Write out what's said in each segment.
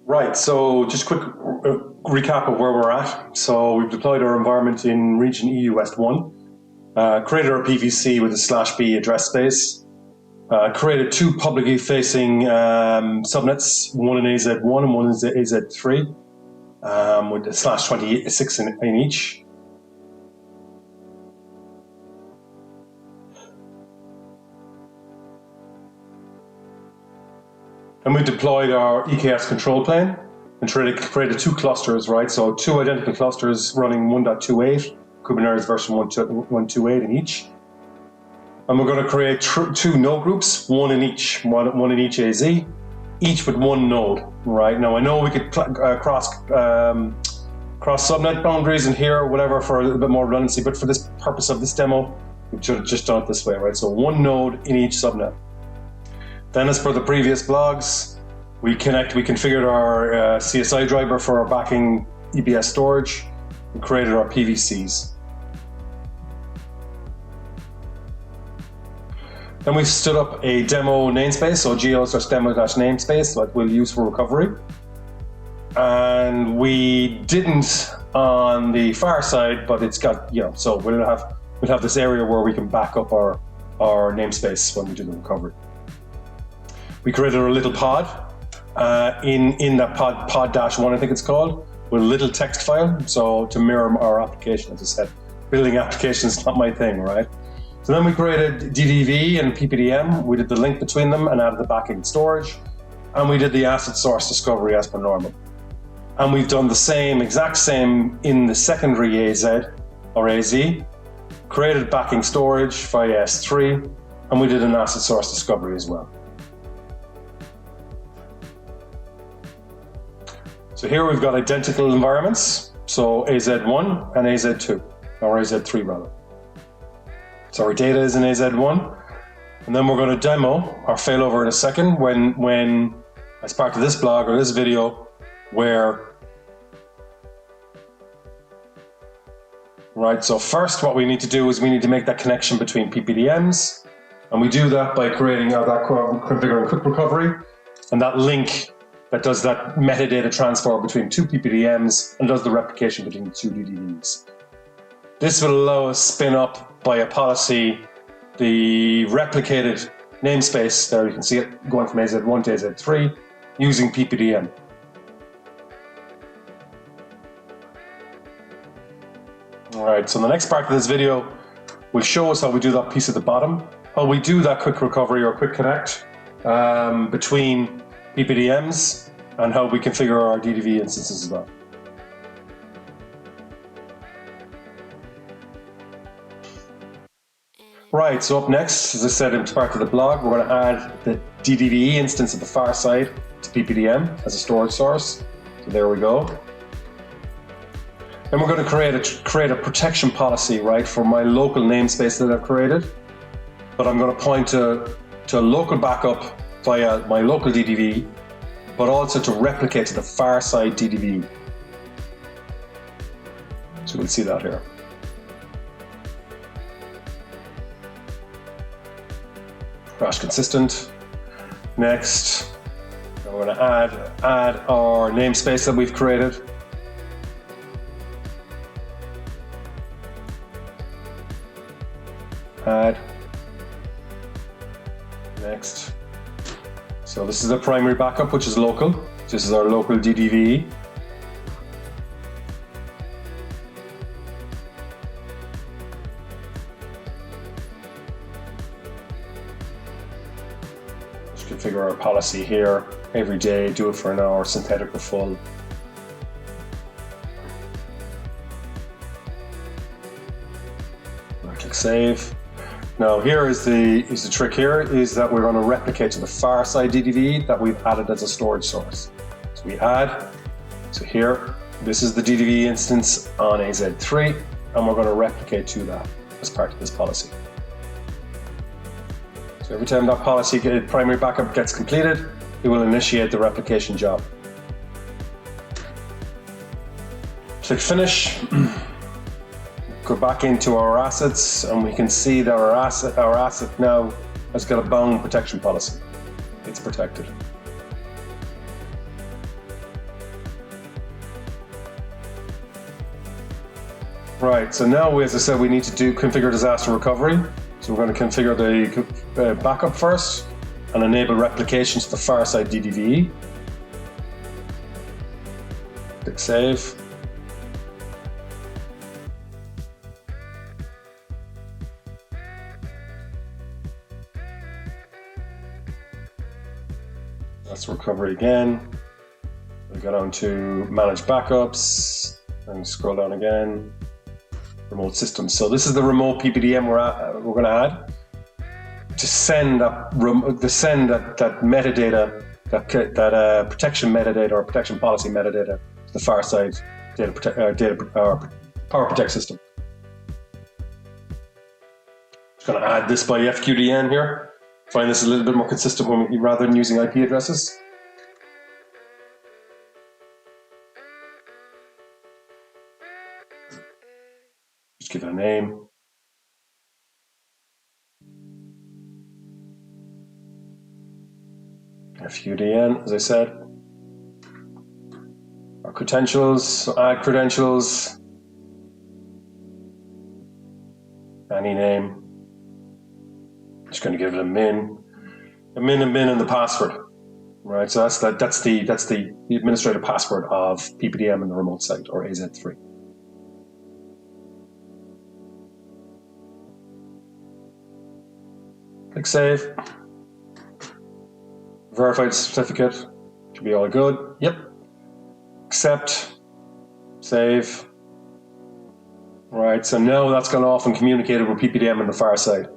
Right, so just quick recap of where we're at. So we've deployed our environment in region EU West 1, created our PVC with a /B address space, created two publicly facing subnets, one in AZ1 and one in AZ3, with a /26 in each. And we deployed our EKS control plane and created two clusters, right? So two identical clusters running 1.28, Kubernetes version 1.28 in each. And we're going to create two node groups, one in each AZ, each with one node, right? Now I know we could cross subnet boundaries in here or whatever for a little bit more redundancy, but for this purpose of this demo, we've just done it this way, right? So one node in each subnet. Then, as per the previous blogs, we configured our CSI driver for our backing EBS storage and created our PVCs. Then we stood up a demo namespace, so geo/demo-namespace that we'll use for recovery. And we didn't on the far side, but it's got, so we'll have this area where we can back up our namespace when we do the recovery. We created a little pod in that pod-1, I think it's called, with a little text file, so to mirror our application. As I said, building applications is not my thing, right? So then we created DDVE and PPDM. We did the link between them and added the backing storage, and we did the asset source discovery as per normal. And we've done the exact same in the secondary AZ or AZ, created backing storage via S3, and we did an asset source discovery as well. So here we've got identical environments, so AZ1 and AZ2, or AZ3 rather. So our data is in AZ1, and then we're going to demo our failover in a second when as part of this blog or this video, right, so first what we need to do is we need to make that connection between PPDMs, and we do that by configuring quick recovery, and that link that does that metadata transfer between two PPDMs and does the replication between the two DDVs. This will allow us spin up by a policy the replicated namespace. There you can see it going from AZ1 to AZ3 using PPDM. All right, so the next part of this video will show us how we do that piece at the bottom, how we do that quick recovery or quick connect between PPDMs, and how we configure our DDV instances as well. Right, so up next, as I said in part of the blog, we're going to add the DDVE instance at the far side to PPDM as a storage source. So there we go. Then we're going to create a protection policy, right, for my local namespace that I've created. But I'm going to point to a local backup via my local DDV, but also to replicate to the far side DDV. So we'll see that here. Crash consistent. Next, we're going to add our namespace that we've created. Add. Next. So this is the primary backup, which is local. This is our local DDVE. Just configure our policy here. Every day, do it for an hour, synthetic or full. Click save. Now here is the trick here, is that we're going to replicate to the far side DDV that we've added as a storage source. So we add, so here, this is the DDV instance on AZ3, and we're going to replicate to that as part of this policy. So every time that policy primary backup gets completed, it will initiate the replication job. Click finish. Go back into our assets, and we can see that our asset now has got a bound protection policy. It's protected. Right, so now, as I said, we need to configure disaster recovery. So we're going to configure the backup first and enable replication to the far side DDVE. Click save. That's recovery again. We go down to manage backups and scroll down again. Remote systems. So this is the remote PPDM we're going to add to send that metadata, that protection metadata or protection policy metadata to the far side power protect system. Just going to add this by FQDN here. Find this a little bit more consistent rather than using IP addresses. Just give it a name. FQDN, as I said. Our credentials, so add credentials. Any name. Just going to give it a min, and the password. Right, so that's the administrative password of PPDM in the remote site, or AZ3. Click save. Verified certificate. Should be all good. Yep. Accept. Save. Right, so now that's gone off and communicated with PPDM on the far side.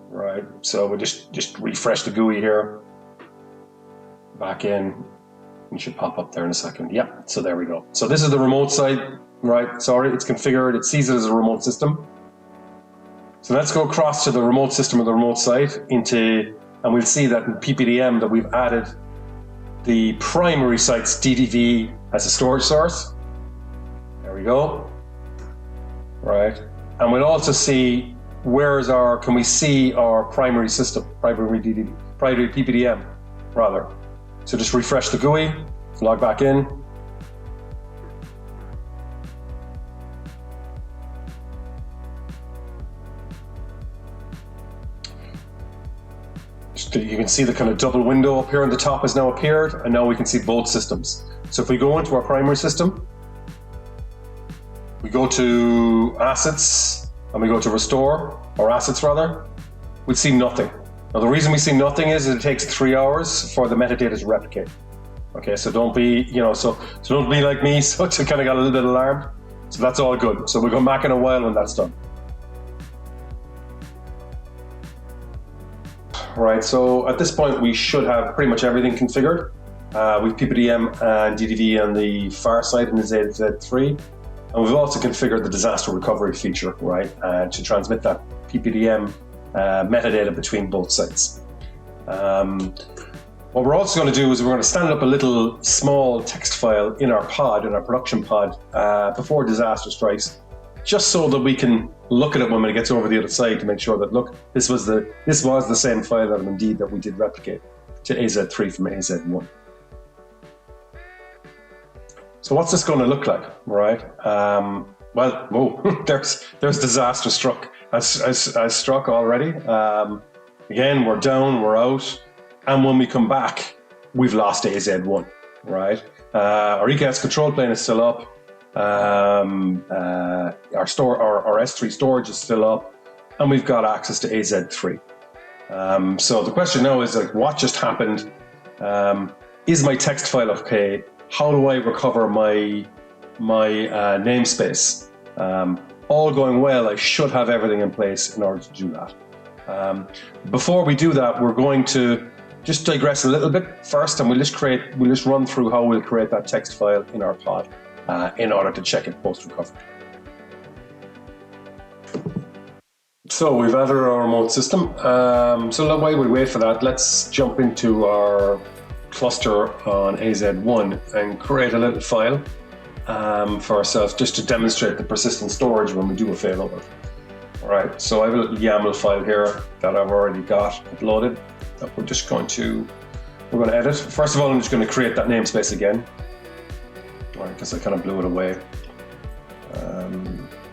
Right, so we just refresh the GUI here. Back in. It should pop up there in a second. Yeah, so there we go. So this is the remote site. Right, sorry, it's configured. It sees it as a remote system. So let's go across to the remote system of the remote site and we'll see that in PPDM that we've added the primary site's DDVE as a storage source. There we go. Right. And we'll also see can we see our primary system, primary PPDM rather. So just refresh the GUI, log back in. You can see the kind of double window up here on the top has now appeared, and now we can see both systems. So if we go into our primary system, we go to assets, and we go to restore, or assets rather, we'll see nothing. Now the reason we see nothing is it takes 3 hours for the metadata to replicate. Okay, so don't be, so don't be like me, so to kind of got a little bit alarmed. So that's all good. So we'll come back in a while when that's done. Right, so at this point we should have pretty much everything configured with PPDM and DDVE on the far side in the AZ3, and we've also configured the disaster recovery feature, right, to transmit that PPDM metadata between both sites. What we're also going to do is we're going to stand up a little small text file in our production pod, before disaster strikes, just so that we can look at it when it gets over the other side to make sure that, look, this was the same file that indeed that we did replicate to AZ3 from AZ1. So what's this going to look like, right? Well, whoa, there's disaster struck as struck already. Again, we're down, we're out, and when we come back, we've lost AZ1, right? Our EKS control plane is still up. Our S3 storage is still up, and we've got access to AZ3. So the question now is, like, what just happened? Is my text file okay? How do I recover my namespace? All going well, I should have everything in place in order to do that. Before we do that, we're going to just digress a little bit first, and we'll just run through how we'll create that text file in our pod. In order to check it post-recovery. So we've added our remote system. So while we wait for that, let's jump into our cluster on AZ1 and create a little file for ourselves just to demonstrate the persistent storage when we do a failover. All right, so I have a little YAML file here that I've already got uploaded that we're going to edit. First of all, I'm just going to create that namespace again. Because I kind of blew it away.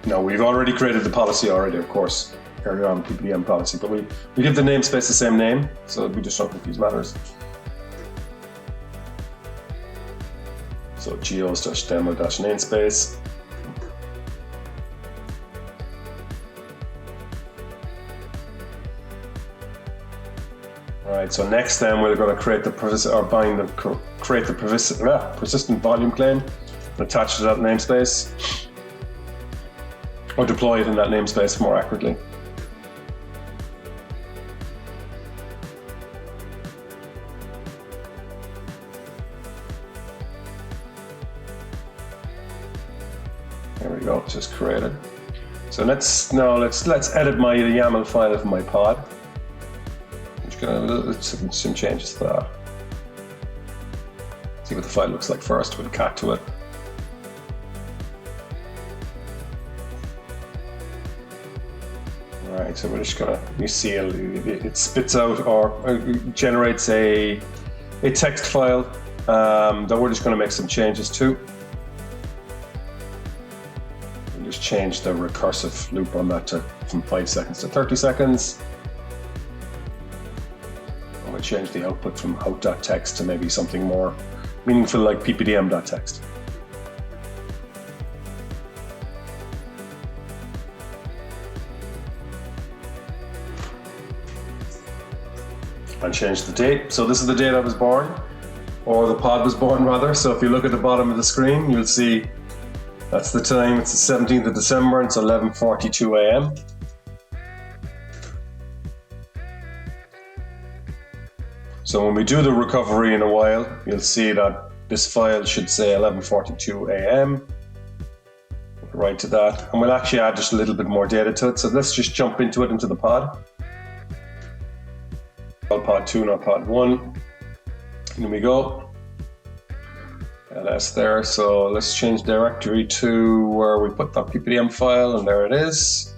No, we've already created the policy already, of course, earlier on PPDM policy, but we give the namespace the same name, so we just don't confuse matters. So geos-demo-namespace. All right, so next then we're going to create the persistent volume claim and attach to that namespace, or deploy it in that namespace more accurately. There we go, just created. So let's edit my YAML file of my pod. I'm just gonna some changes to that. See what the file looks like first. We'll cat to it. All right, so we're just gonna, you see it spits out or generates a text file that we're just gonna make some changes to. Change the recursive loop on that from 5 seconds to 30 seconds. I'm going to change the output from out.text to maybe something more meaningful like PPDM.text. And change the date. So this is the date I was born, or the pod was born rather. So if you look at the bottom of the screen, you'll see that's the time. It's the 17th of December, and it's 11:42 a.m. So when we do the recovery in a while, you'll see that this file should say 11:42 a.m. Right to that, and we'll actually add just a little bit more data to it. So let's just jump into it, into the pod. Pod 2, not pod 1. Here we go. LS there, so let's change directory to where we put that PPDM file, and there it is.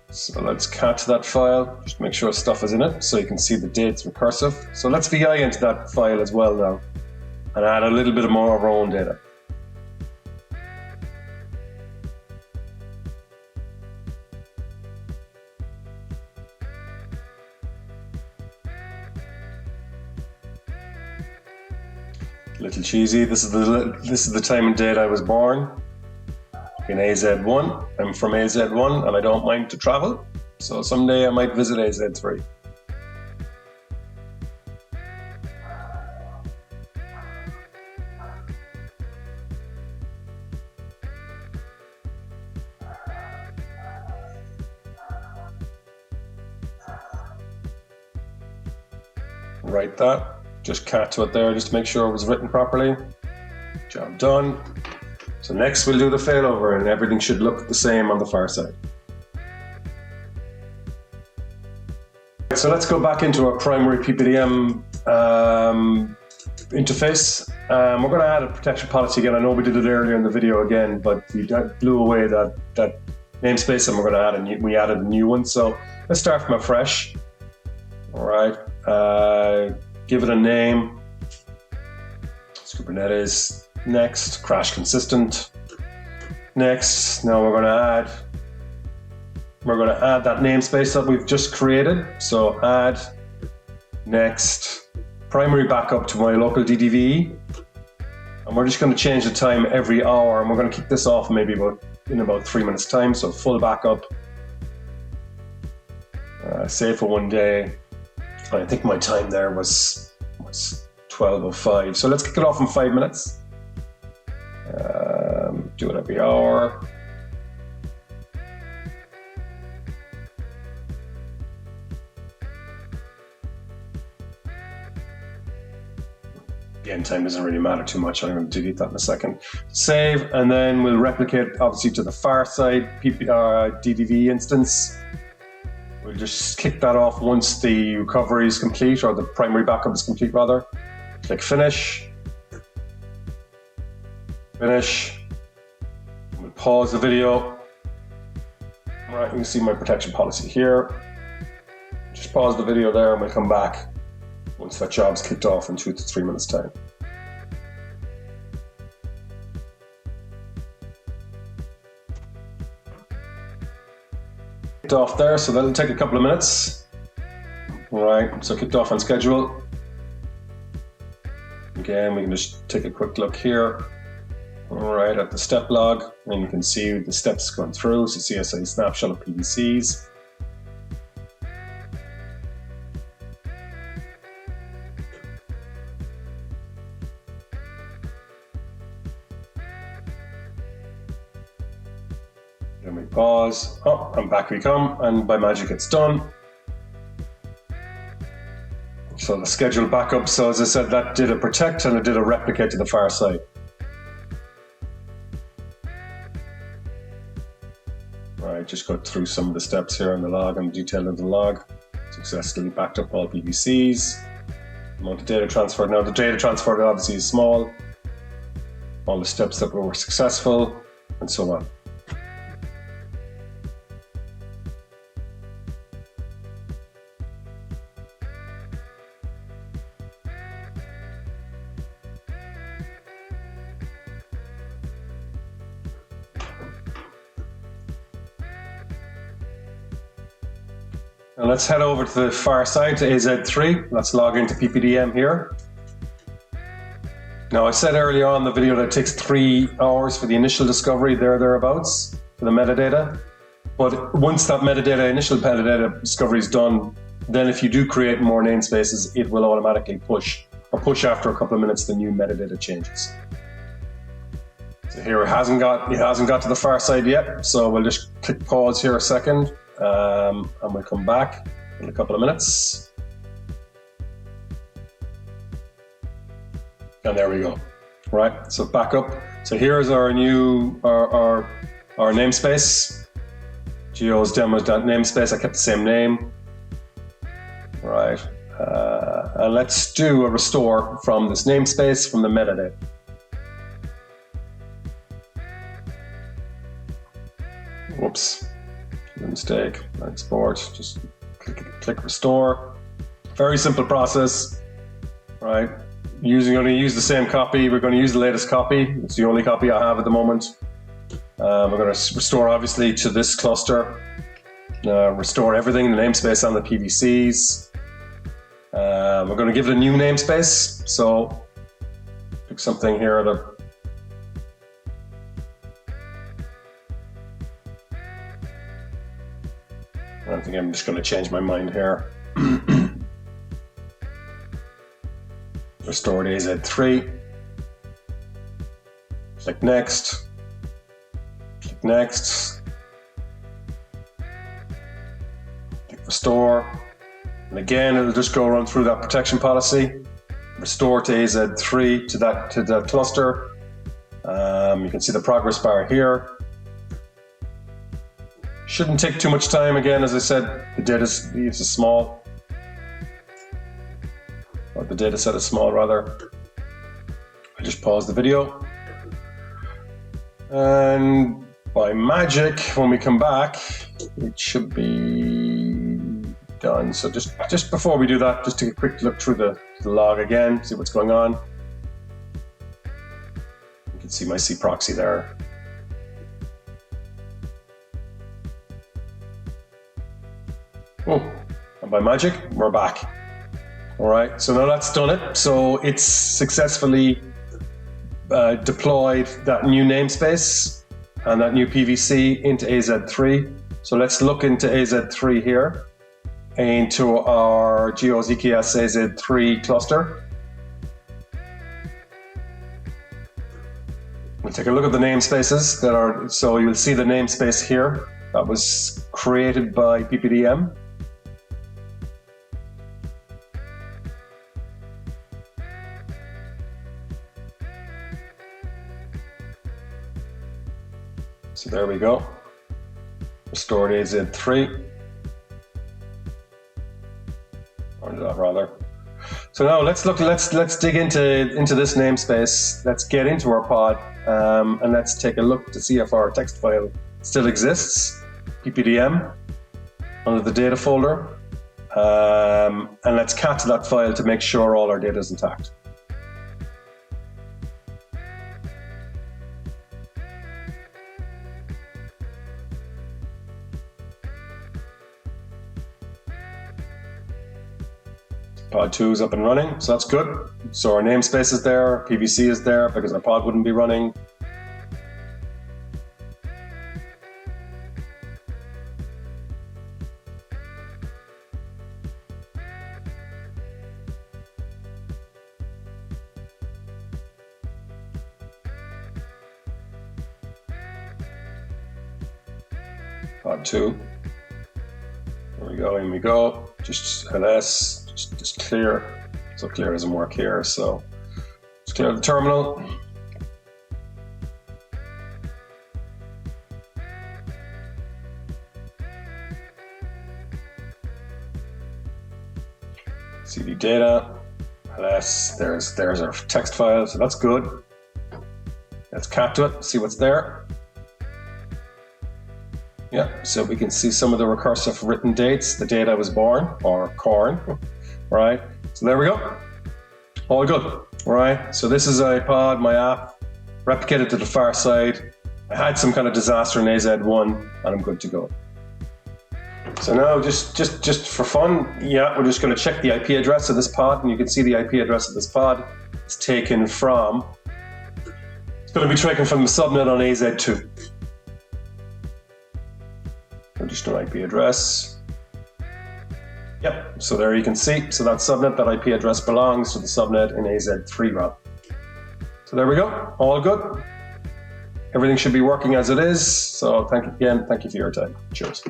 So let's cat to that file, just make sure stuff is in it so you can see the dates recursive. So let's VI into that file as well now and add a little bit more of our own data. Little cheesy. This is the time and date I was born in AZ1. I'm from AZ1 and I don't mind to travel, so someday I might visit AZ3. Write that. Just cat to it there, just to make sure it was written properly. Job done. So next we'll do the failover, and everything should look the same on the far side. So let's go back into our primary PPDM interface. We're going to add a protection policy again. I know we did it earlier in the video again, but we blew away that namespace, and we're going to add we added a new one. So let's start from afresh. All right. Give it a name. It's Kubernetes. Next, crash consistent. Next, now we're going to add that namespace that we've just created. So add next primary backup to my local DDVE, and we're just going to change the time every hour, and we're going to kick this off maybe in about 3 minutes time. So full backup. Save for 1 day. I think my time there was 12:05. So let's kick it off in 5 minutes. Do it every hour. The end time doesn't really matter too much. I'm going to delete that in a second. Save, and then we'll replicate obviously to the far side DDVE instance. We'll just kick that off once the recovery is complete, or the primary backup is complete rather. Click finish. Finish. We'll pause the video. All right, you can see my protection policy here. Just pause the video there and we'll come back once that job's kicked off in 2 to 3 minutes time. kicked off there, so that'll take a couple of minutes. All right, so kicked off on schedule. Again, we can just take a quick look here. All right, at the step log, and you can see the steps going through. So CSI snapshot of PVCs. Then we pause. Oh, and back we come, and by magic it's done. So the scheduled backup, so as I said, that did a protect and it did a replicate to the far side. Right, just go through some of the steps here on the log and detail of the log. Successfully backed up all PVCs. Amount of data transferred. Now the data transferred obviously is small. All the steps that were successful, and so on. And let's head over to the far side to AZ3. Let's log into PPDM here. Now I said early on in the video that it takes 3 hours for the initial discovery, thereabouts, for the metadata. But once that initial metadata discovery is done, then if you do create more namespaces, it will automatically push after a couple of minutes the new metadata changes. So here it hasn't got to the far side yet, so we'll just click pause here a second. And we'll come back in a couple of minutes. And there we go. Right, so back up. So here's our new our namespace. Geo's demos namespace. I kept the same name. Right, and let's do a restore from this namespace from the metadata. Whoops. Mistake. Export. Just click restore. Very simple process, right? Going to use the same copy. We're going to use the latest copy. It's the only copy I have at the moment. We're going to restore obviously to this cluster. Restore everything, the namespace and the PVCs. We're going to give it a new namespace. So pick something here that. I think I'm just going to change my mind here. Restore to AZ3. Click next. Click next. Click restore. And again, it'll just go run through that protection policy. Restore to AZ3 to that cluster. You can see the progress bar here. Shouldn't take too much time. Again, as I said, the data is small. Or the data set is small, rather. I just pause the video. And by magic, when we come back, it should be done. So just before we do that, just take a quick look through the log again, see what's going on. You can see my C proxy there. Oh, and by magic, we're back. All right, so now that's done it. So it's successfully deployed that new namespace and that new PVC into AZ3. So let's look into AZ3 here, into our Geo's EKS AZ3 cluster. We'll take a look at the namespaces that are, so you'll see the namespace here that was created by PPDM. So there we go. Restored AZ3. Or rather. So now let's dig into this namespace. Let's get into our pod and let's take a look to see if our text file still exists. PPDM under the data folder, and let's cat to that file to make sure all our data is intact. pod 2 is up and running, so that's good. So our namespace is there, PVC is there because our pod wouldn't be running. Pod 2. There we go, in we go. Just ls, just clear. So clear doesn't work here, so just clear the terminal. cd data, ls, there's our text file, so that's good. Let's cat to it, see what's there. Yeah, so we can see some of the recursive written dates, the date I was born, or corn, right? So there we go, all good, right? So this is iPod, my app, replicated to the far side. I had some kind of disaster in AZ1, and I'm good to go. So now, just for fun, yeah, we're just gonna check the IP address of this pod, and you can see the IP address of this pod is taken from, it's gonna be taken from the subnet on AZ2. Additional IP address. Yep, so there you can see. So that subnet, that IP address belongs to the subnet in AZ3 route. So there we go, all good. Everything should be working as it is. So thank you for your time. Cheers.